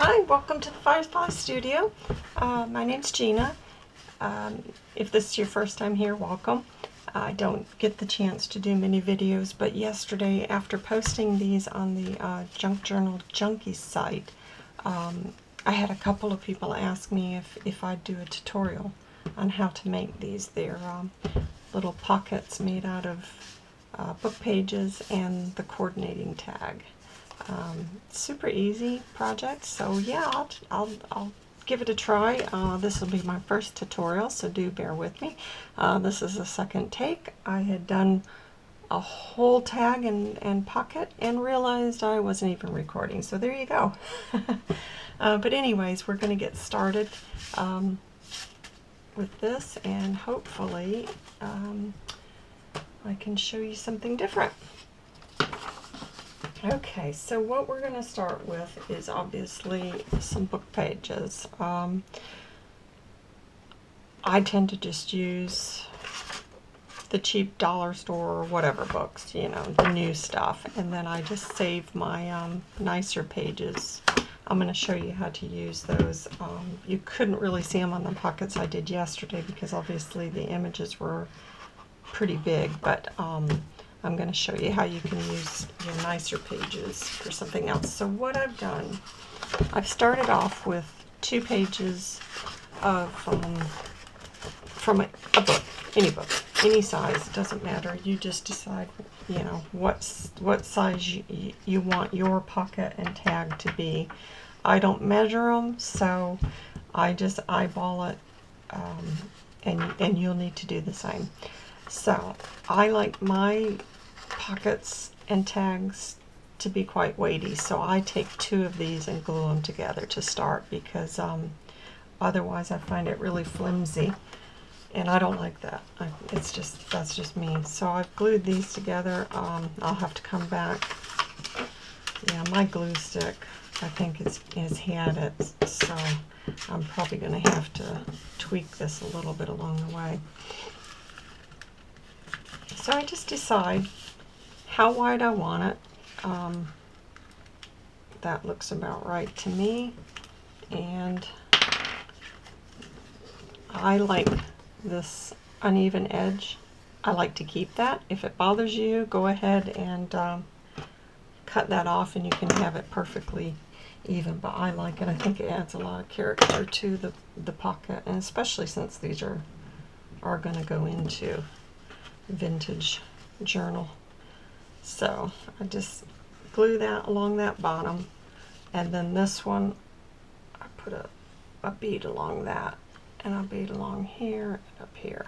Hi, welcome to the Firefly Studio. My name's Gina. If this is your first time here, welcome. I don't get the chance to do many videos, but yesterday after posting these on the Junk Journal Junkie site, I had a couple of people ask me if I'd do a tutorial on how to make these. They're little pockets made out of book pages and the coordinating tag. Super easy project, so yeah, I'll give it a try. This will be my first tutorial, so do bear with me. This is the second take. I had done a whole tag and pocket and realized I wasn't even recording, so there you go. But anyways, we're going to get started with this, and hopefully I can show you something different. Okay, so what we're going to start with is obviously some book pages. I tend to just use the cheap dollar store or whatever books, you know, the new stuff, and then I just save my nicer pages. I'm going to show you how to use those. You couldn't really see them on the pockets I did yesterday because obviously the images were pretty big, but I'm going to show you how you can use your nicer pages for something else. So what I've done, I've started off with 2 pages of from a book, any size, it doesn't matter. You just decide, you know, what size you want your pocket and tag to be. I don't measure them, so I just eyeball it, and you'll need to do the same. So I like my pockets and tags to be quite weighty, so I take 2 of these and glue them together to start, because otherwise I find it really flimsy and I don't like that. That's just me. So I've glued these together. I'll have to come back. Yeah, my glue stick I think has had it, so I'm probably going to have to tweak this a little bit along the way. So I just decide how wide I want it. That looks about right to me, and I like this uneven edge. I like to keep that. If it bothers you, go ahead and cut that off and you can have it perfectly even, but I like it. I think it adds a lot of character to the pocket, and especially since these are going to go into vintage journal. So I just glue that along that bottom, and then this one I put a bead along that, and a bead along here and up here.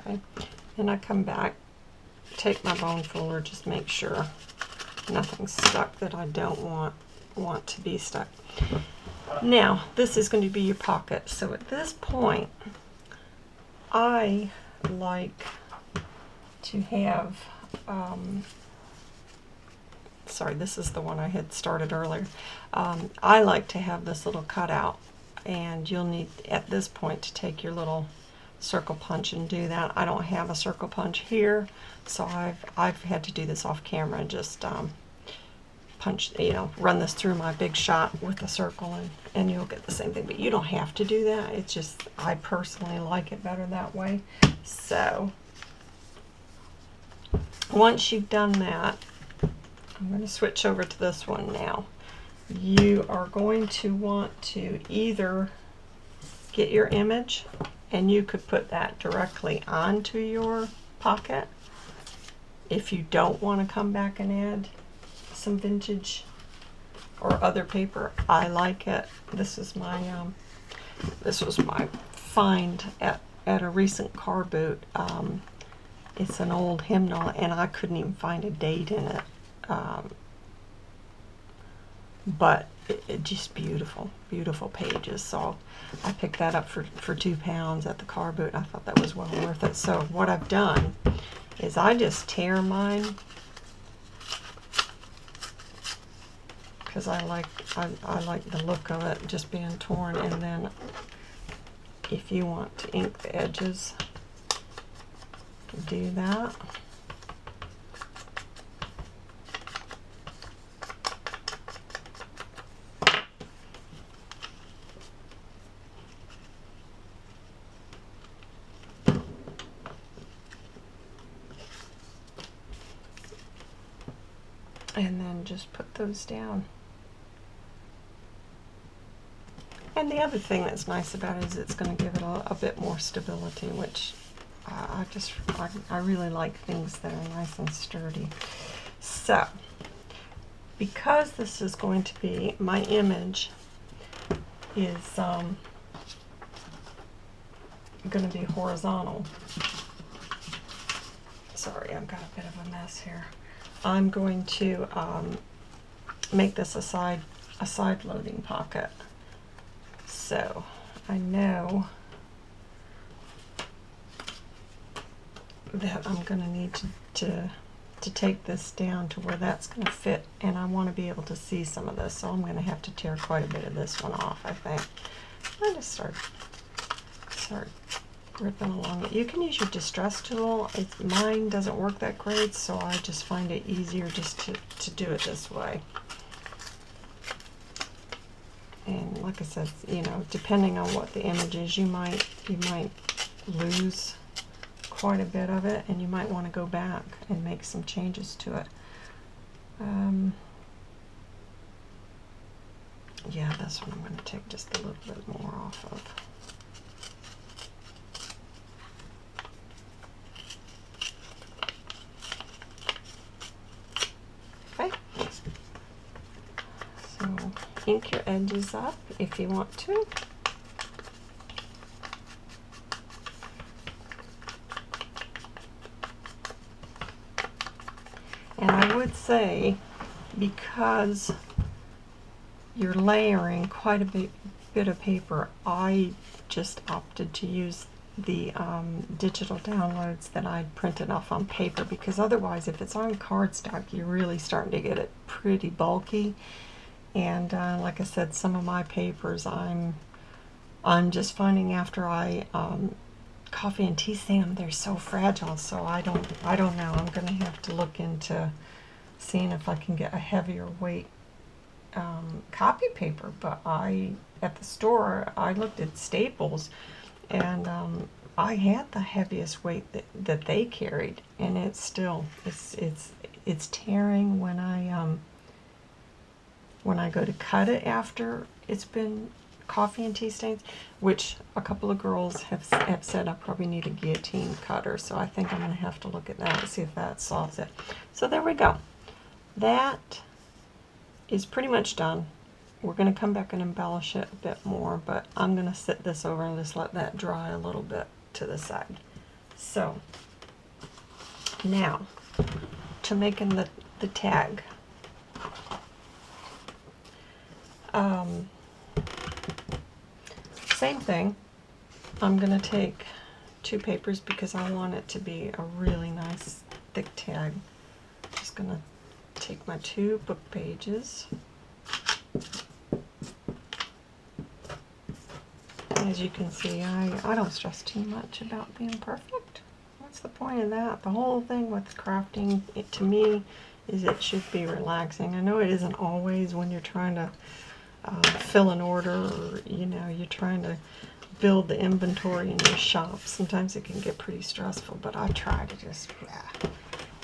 Okay, then I come back, take my bone fuller, just make sure nothing's stuck that I don't want to be stuck. Now this is going to be your pocket, so at this point I like to have sorry, this is the one I had started earlier. I like to have this little cutout, and you'll need at this point to take your little circle punch and do that. I don't have a circle punch here, so I've had to do this off camera and just punch, you know, run this through my Big Shot with a circle, and you'll get the same thing. But you don't have to do that. It's just I personally like it better that way. So once you've done that, I'm going to switch over to this one now. You are going to want to either get your image, and you could put that directly onto your pocket. If you don't want to come back and add some vintage or other paper, I like it. This is my this was my find at a recent car boot. It's an old hymnal, and I couldn't even find a date in it. But it just beautiful pages. So I picked that up for £2 at the car boot. I thought that was well worth it. So what I've done is I just tear mine because I like the look of it just being torn. And then if you want to ink the edges, do that. And then just put those down. And the other thing that's nice about it is it's going to give it a bit more stability, which I really like things that are nice and sturdy. So, because this is going to be, my image is going to be horizontal. Sorry, I've got a bit of a mess here. I'm going to make this a side loading pocket. So I know that I'm going to need to take this down to where that's going to fit, and I want to be able to see some of this, so I'm going to have to tear quite a bit of this one off, I think. I just start ripping along it. You can use your distress tool. Mine doesn't work that great, so I just find it easier just to do it this way. And like I said, you know, depending on what the image is, you might lose quite a bit of it, and you might want to go back and make some changes to it. Yeah, this one I'm going to take just a little bit more off of. Okay. So ink your edges up if you want to. And I would say, because you're layering quite a bit of paper, I just opted to use the digital downloads that I'd printed off on paper, because otherwise, if it's on cardstock, you're really starting to get it pretty bulky. And like I said, some of my papers, I'm just finding after I coffee and tea stain them, they're so fragile. So I don't know. I'm going to have to look into seeing if I can get a heavier weight copy paper. But at the store, I looked at Staples, and I had the heaviest weight that they carried, and it's still it's tearing when I go to cut it after it's been coffee and tea stains, which a couple of girls have said I probably need a guillotine cutter, so I think I'm going to have to look at that and see if that solves it. So there we go. That is pretty much done. We're going to come back and embellish it a bit more, but I'm going to sit this over and just let that dry a little bit to the side. So now to making the tag. Same thing. I'm going to take two papers because I want it to be a really nice thick tag. Just going to take my two book pages. As you can see, I don't stress too much about being perfect. What's the point of that? The whole thing with crafting, to me, is it should be relaxing. I know it isn't always when you're trying to fill an order, or you're trying to build the inventory in your shop. Sometimes it can get pretty stressful, but I try to just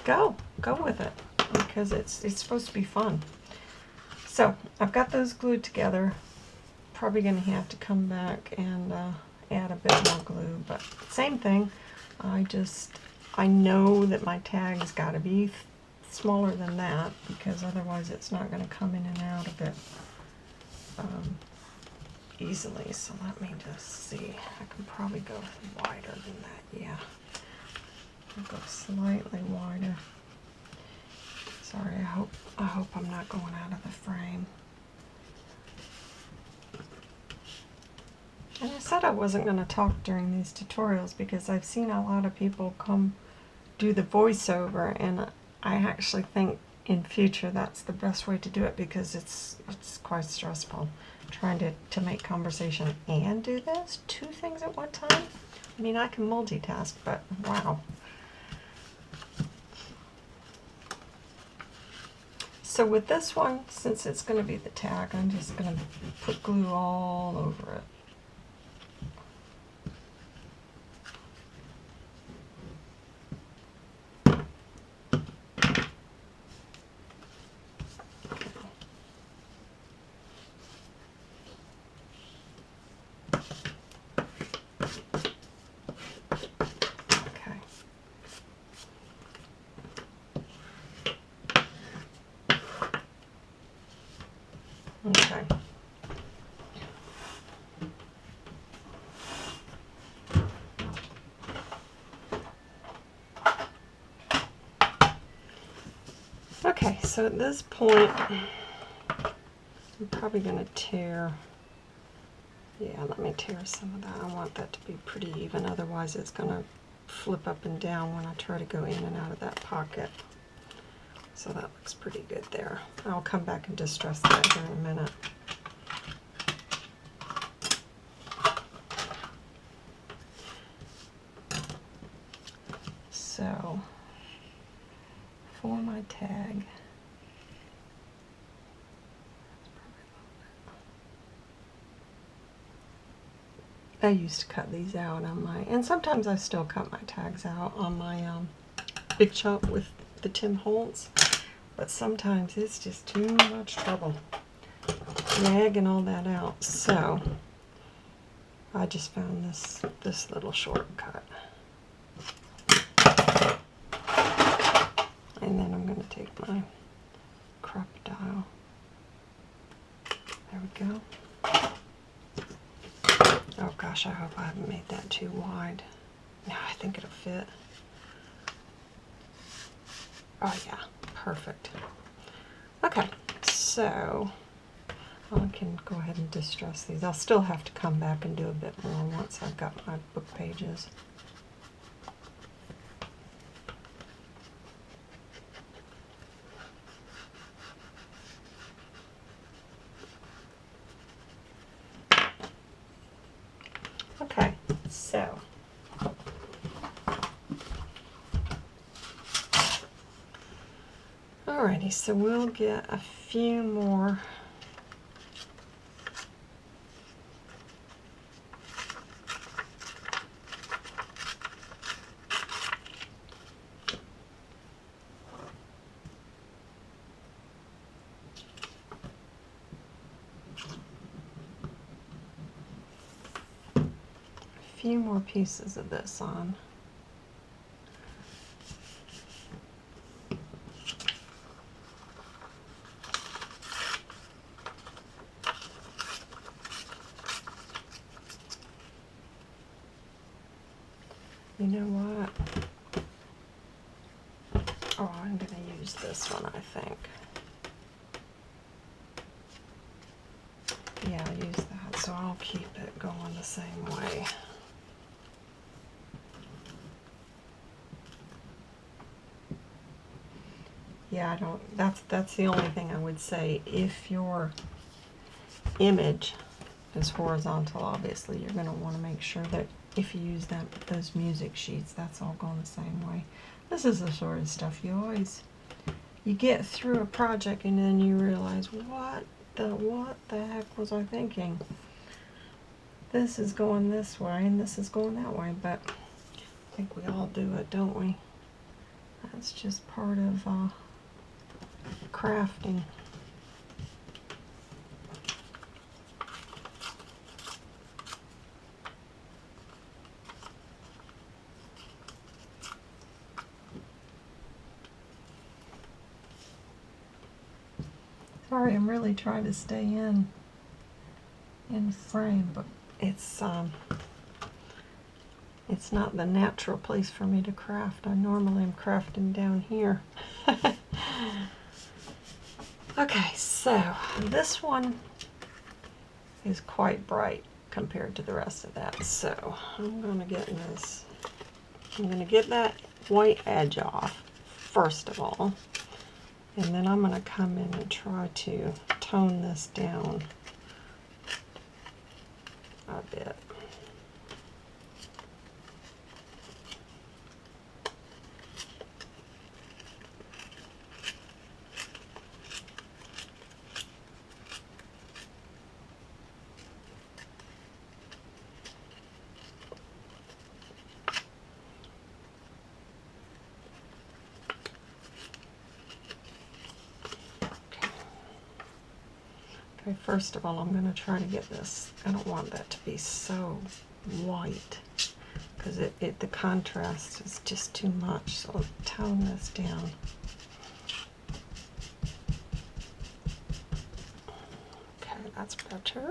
go with it, because it's supposed to be fun. So I've got those glued together. Probably going to have to come back and add a bit more glue, but same thing. I know that my tag's got to be smaller than that, because otherwise it's not going to come in and out of it easily. So let me just see. I can probably go wider than that. Yeah, I'll go slightly wider. Sorry, I hope I'm not going out of the frame. And I said I wasn't going to talk during these tutorials because I've seen a lot of people come do the voiceover, and I actually think in future that's the best way to do it, because it's quite stressful trying to make conversation and do this, 2 things at one time. I mean, I can multitask, but wow. So with this one, since it's going to be the tag, I'm just going to put glue all over it. Okay. Okay, so at this point, I'm probably going to tear, yeah, let me tear some of that. I want that to be pretty even, otherwise it's going to flip up and down when I try to go in and out of that pocket. So that looks pretty good there. I'll come back and distress that here in a minute. So, for my tag, I used to cut these out on my, and sometimes I still cut my tags out on my Big Chop with the Tim Holtz, but sometimes it's just too much trouble dragging all that out. So I just found this little shortcut, and then I'm going to take my crocodile. There we go. Oh gosh, I hope I haven't made that too wide. No, I think it'll fit. Oh yeah, perfect. Okay, so I can go ahead and distress these. I'll still have to come back and do a bit more once I've got my book pages. Okay, so alrighty, so we'll get a few more pieces of this on. You know what? Oh, I'm going to use this one, I think. Yeah, I'll use that, so I'll keep it going the same way. Yeah, I don't, that's the only thing I would say. If your image is horizontal, obviously you're going to want to make sure that if you use those music sheets, that's all going the same way. This is the sort of stuff you get through a project and then you realize, what the heck was I thinking? This is going this way and this is going that way, but I think we all do it, don't we? That's just part of crafting. Sorry, I'm really trying to stay in frame, but it's not the natural place for me to craft. I normally am crafting down here. Okay, so this one is quite bright compared to the rest of that. So I'm going to get this. I'm going to get that white edge off, first of all. And then I'm going to come in and try to tone this down a bit. Okay, first of all, I'm going to try to get this. I don't want that to be so white because the contrast is just too much. So I'll tone this down. Okay, that's better.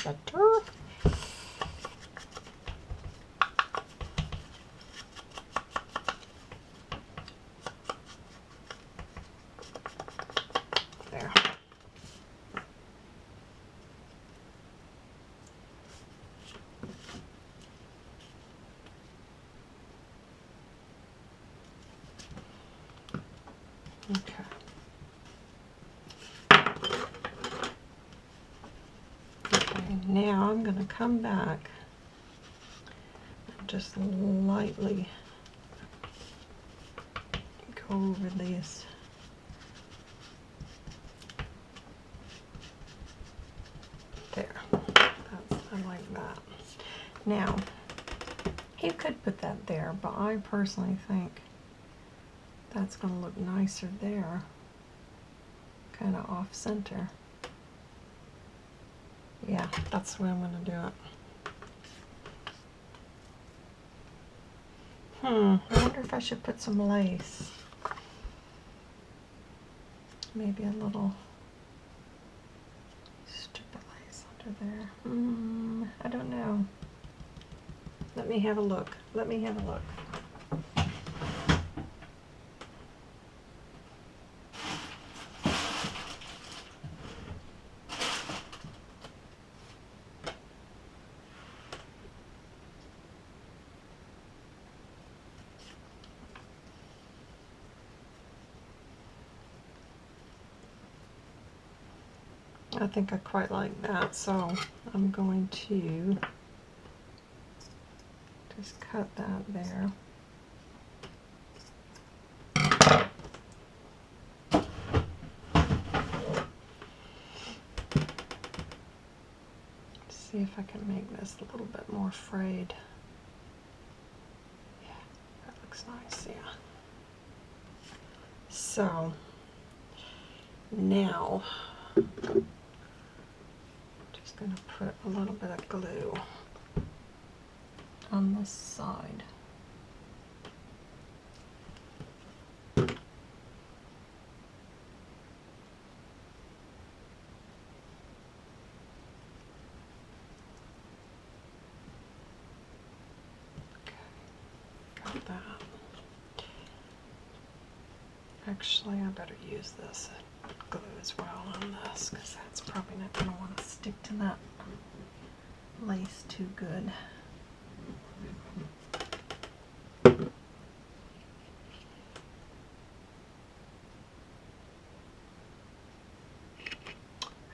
Better. There. Okay. Okay, now I'm going to come back and just lightly go over these. There. I like that. Now, you could put that there, but I personally think that's going to look nicer there, kind of off center. Yeah, that's the way I'm going to do it. I wonder if I should put some lace. Maybe a little strip of lace under there. I don't know. Let me have a look. Let me have a look. I think I quite like that, so I'm going to just cut that there. See if I can make this a little bit more frayed. Yeah, that looks nice, yeah. So now going to put a little bit of glue on this side. Okay, got that. Actually, I better use this glue as well on this because that's probably not going to want to stick to that lace too good.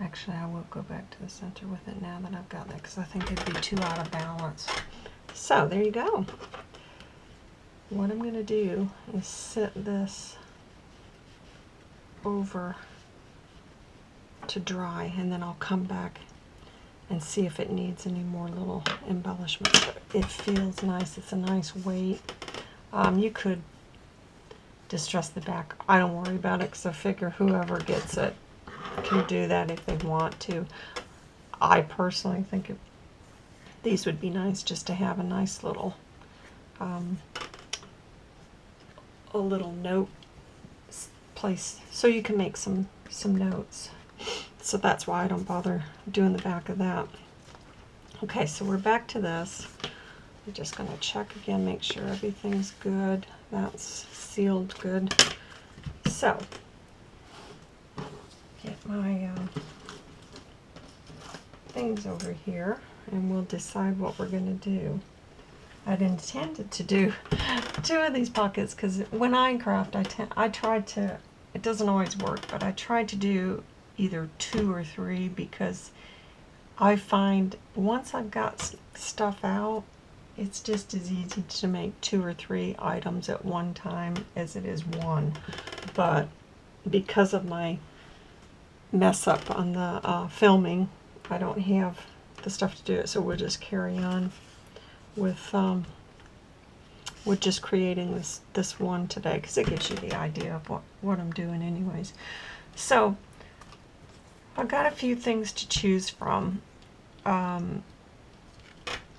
Actually, I will go back to the center with it now that I've got that because I think it'd be too out of balance. So there you go. What I'm going to do is set this over to dry, and then I'll come back and see if it needs any more little embellishment. But it feels nice. It's a nice weight. You could distress the back. I don't worry about it because I figure whoever gets it can do that if they want to. I personally think these would be nice just to have a nice little a little note place so you can make some notes. So that's why I don't bother doing the back of that. Okay, so we're back to this. I'm just going to check again, make sure everything's good. That's sealed good. So, get my things over here, and we'll decide what we're going to do. I'd intended to do 2 of these pockets because when I craft, I try to, it doesn't always work, but I try to do either 2 or 3 because I find once I've got stuff out, it's just as easy to make 2 or 3 items at one time as it is one. But because of my mess up on the filming, I don't have the stuff to do it, so we'll just carry on with just creating this one today because it gives you the idea of what I'm doing anyways. So I've got a few things to choose from.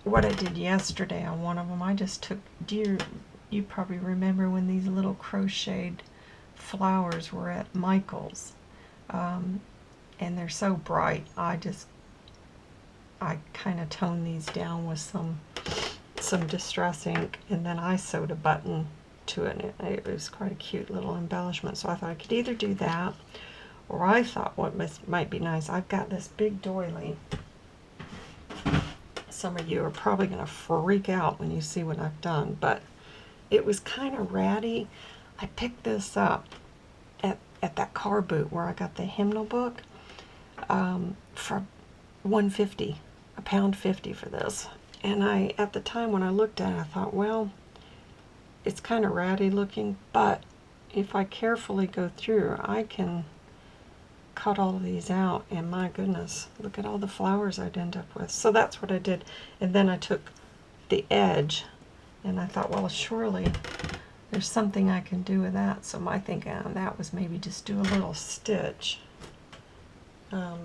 What I did yesterday on one of them, I just took, you probably remember when these little crocheted flowers were at Michael's, and they're so bright, I kind of toned these down with some distress ink, and then I sewed a button to it, and it was quite a cute little embellishment. So I thought I could either do that, or I thought what might be nice, I've got this big doily. Some of you are probably going to freak out when you see what I've done, but it was kind of ratty. I picked this up at that car boot where I got the hymnal book for $1.50, £1.50 for this. And at the time when I looked at it, I thought, well, it's kind of ratty looking, but if I carefully go through, I can cut all of these out, and my goodness, look at all the flowers I'd end up with. So that's what I did. And then I took the edge, and I thought, well, surely there's something I can do with that. So my thinking on that was maybe just do a little stitch. I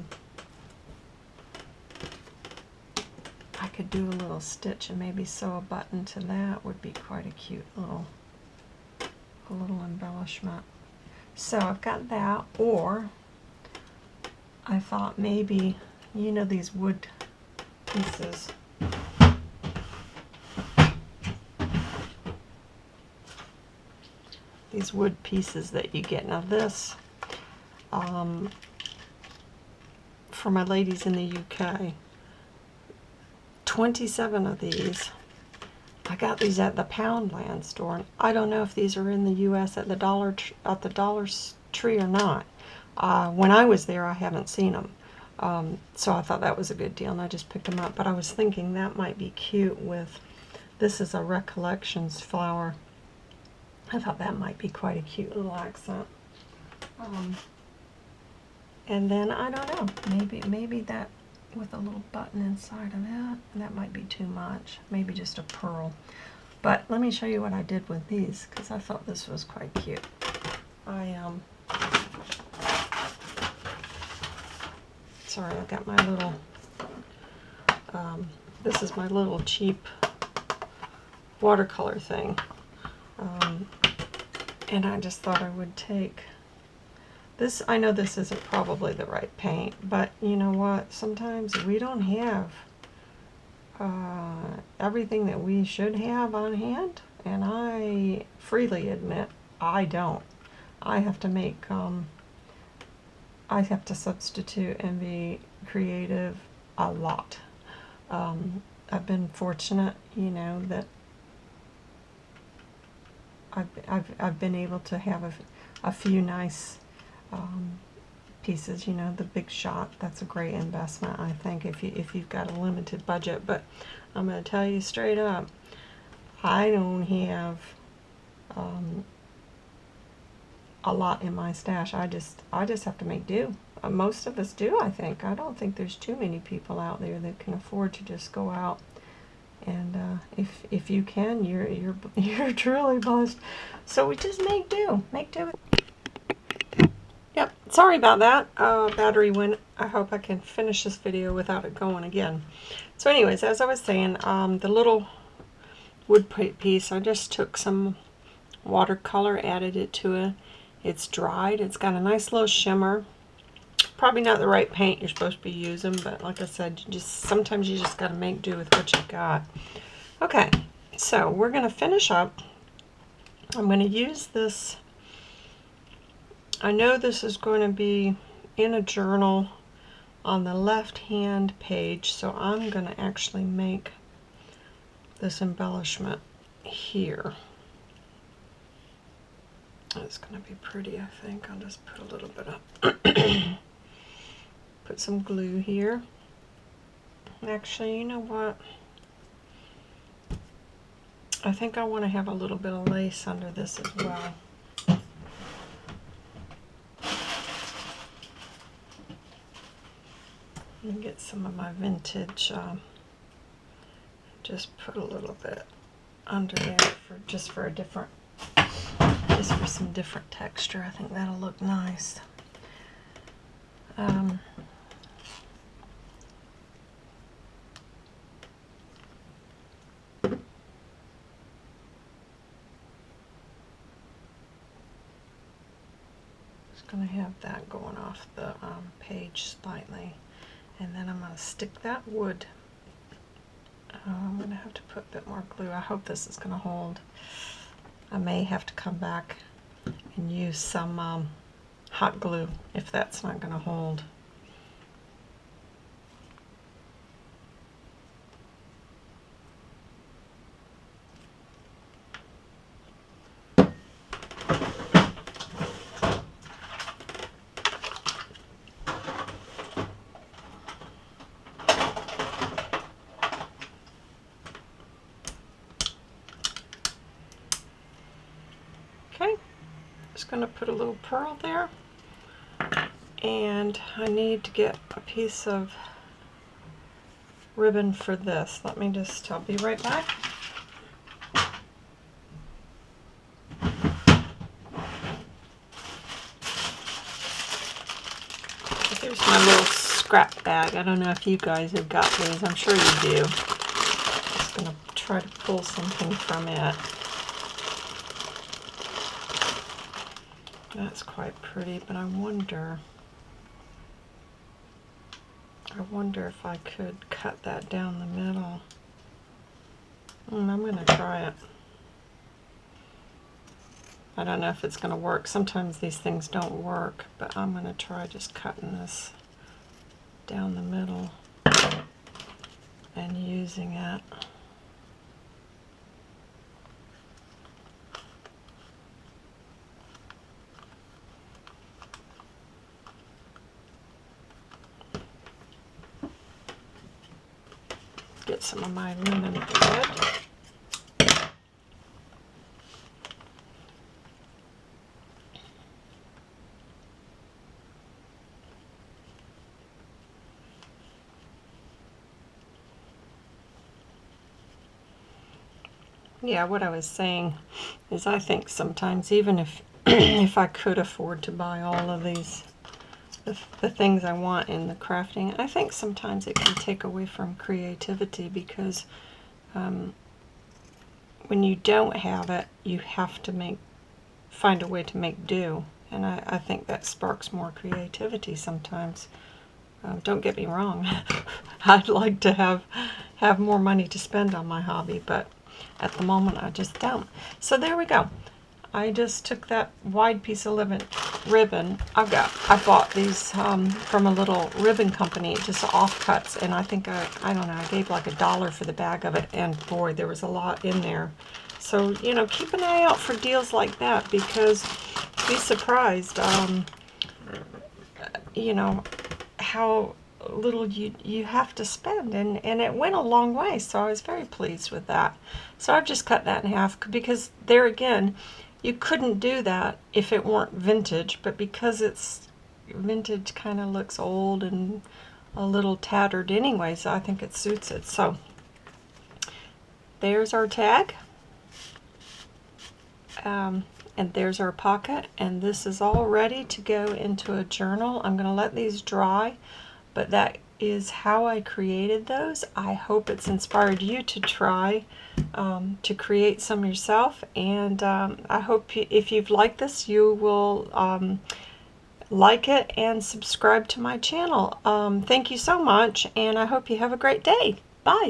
could do a little stitch and maybe sew a button to that. Would be quite a cute little embellishment. So I've got that, or I thought maybe, you know, these wood pieces. These wood pieces that you get. Now this, for my ladies in the UK, 27 of these. I got these at the Poundland store, and I don't know if these are in the U.S. at the Dollar Tree or not. When I was there, I haven't seen them, so I thought that was a good deal, and I just picked them up. But I was thinking that might be cute with, this is a Recollections flower. I thought that might be quite a cute little accent. And then, I don't know, maybe that with a little button inside of that might be too much. Maybe just a pearl. But let me show you what I did with these, because I thought this was quite cute. Sorry, I got my little, this is my little cheap watercolor thing. And I just thought I would take this. I know this isn't probably the right paint, but you know what? Sometimes we don't have everything that we should have on hand, and I freely admit I don't. I have to make, I have to substitute and be creative a lot. I've been fortunate, you know, that I've been able to have a few nice pieces. You know, the Big Shot, that's a great investment, I think, if you've got a limited budget. But I'm going to tell you straight up, I don't have a lot in my stash. I just have to make do. Most of us do, I think. I don't think there's too many people out there that can afford to just go out. And if you can, you're truly blessed. So we just make do. Make do. Yep. Sorry about that. Battery went. I hope I can finish this video without it going again. So, anyways, as I was saying, the little wood piece, I just took some watercolor, added it to it. It's dried. It's got a nice little shimmer. Probably not the right paint you're supposed to be using, but like I said, sometimes you just got to make do with what you've got. Okay, so we're going to finish up. I'm going to use this. I know this is going to be in a journal on the left-hand page, so I'm going to actually make this embellishment here. It's going to be pretty, I think. I'll just put a little bit up. Put some glue here. Actually, you know what? I think I want to have a little bit of lace under this as well. And get some of my vintage, just put a little bit under there for just for some different texture. I think that'll look nice. Just going to have that going off the page slightly. And then I'm going to stick that wood. I'm going to have to put a bit more glue. I hope this is going to hold. I may have to come back and use some hot glue if that's not going to hold. Okay, just going to put a little pearl there, and I need to get a piece of ribbon for this. I'll be right back. Here's my little scrap bag. I don't know if you guys have got these. I'm sure you do. Just going to try to pull something from it. That's quite pretty, but I wonder if I could cut that down the middle. I'm going to try it. I don't know if it's going to work. Sometimes these things don't work, but I'm going to try just cutting this down the middle and using it. Get some of my linen thread. Yeah, what I was saying is I think sometimes even if if I could afford to buy all of these the things I want in the crafting, I think sometimes it can take away from creativity, because when you don't have it, you have to find a way to make do, and I think that sparks more creativity sometimes. Don't get me wrong, I'd like to have more money to spend on my hobby, but at the moment I just don't. So there we go. I just took that wide piece of ribbon. I bought these from a little ribbon company, just offcuts, and I think I don't know, I gave like $1 for the bag of it, and boy, there was a lot in there. So, you know, keep an eye out for deals like that, because be surprised, you know, how little you have to spend, and it went a long way, so I was very pleased with that. So I've just cut that in half, because there again, you couldn't do that if it weren't vintage, but because it's vintage, kind of looks old and a little tattered anyway, so I think it suits it. So there's our tag, and there's our pocket, and this is all ready to go into a journal. I'm going to let these dry, but that is how I created those. I hope it's inspired you to try to create some yourself, and I hope if you've liked this, you will like it and subscribe to my channel. Thank you so much, and I hope you have a great day. Bye.